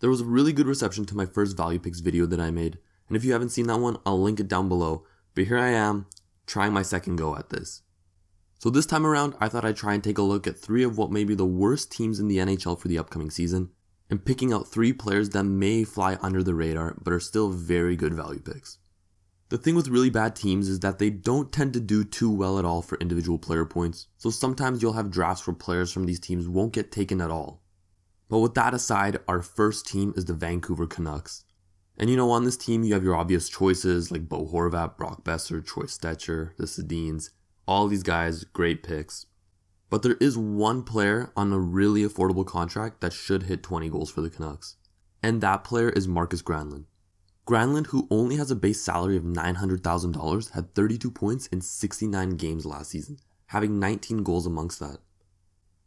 There was a really good reception to my first value picks video that I made, and if you haven't seen that one, I'll link it down below, but here I am, trying my second go at this. So this time around, I thought I'd try and take a look at 3 of what may be the worst teams in the NHL for the upcoming season, and picking out 3 players that may fly under the radar, but are still very good value picks. The thing with really bad teams is that they don't tend to do too well at all for individual player points, so sometimes you'll have drafts where players from these teams won't get taken at all. But with that aside, our first team is the Vancouver Canucks. And on this team you have your obvious choices like Bo Horvat, Brock Besser, Troy Stecher, the Sedins, all these guys, great picks. But there is one player on a really affordable contract that should hit 20 goals for the Canucks. And that player is Marcus Granlund. Granlund, who only has a base salary of $900,000, had 32 points in 69 games last season, having 19 goals amongst that.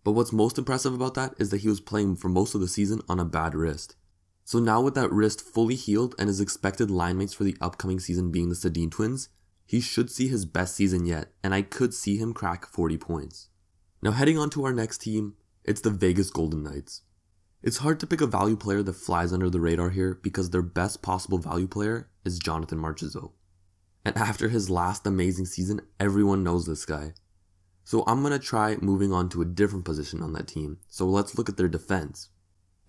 But what's most impressive about that is that he was playing for most of the season on a bad wrist. So now with that wrist fully healed and his expected line mates for the upcoming season being the Sedin twins, he should see his best season yet, and I could see him crack 40 points. Now heading on to our next team, it's the Vegas Golden Knights. It's hard to pick a value player that flies under the radar here because their best possible value player is Jonathan Marchessault. And after his last amazing season, everyone knows this guy. So I'm going to try moving on to a different position on that team, so let's look at their defense.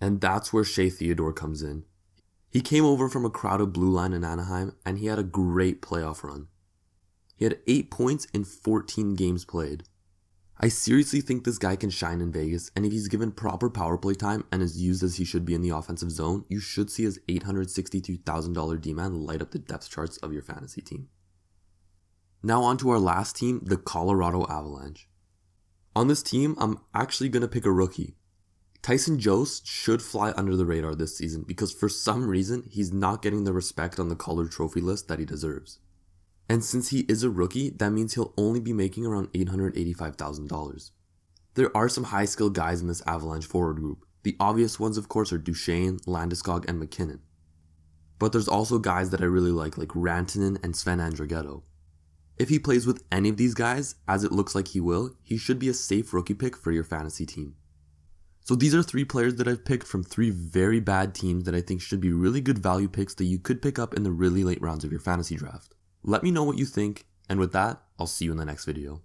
And that's where Shea Theodore comes in. He came over from a crowded blue line in Anaheim and he had a great playoff run. He had 8 points in 14 games played. I seriously think this guy can shine in Vegas, and if he's given proper power play time and is used as he should be in the offensive zone, you should see his $863,000 D-man light up the depth charts of your fantasy team. Now on to our last team, the Colorado Avalanche. On this team, I'm actually going to pick a rookie. Tyson Jost should fly under the radar this season because for some reason, he's not getting the respect on the Calder Trophy list that he deserves. And since he is a rookie, that means he'll only be making around $885,000. There are some high-skilled guys in this Avalanche forward group. The obvious ones, of course, are Duchesne, Landeskog, and McKinnon. But there's also guys that I really like Rantanen and Sven Andrighetto. If he plays with any of these guys, as it looks like he will, he should be a safe rookie pick for your fantasy team. So these are 3 players that I've picked from 3 very bad teams that I think should be really good value picks that you could pick up in the really late rounds of your fantasy draft. Let me know what you think, and with that, I'll see you in the next video.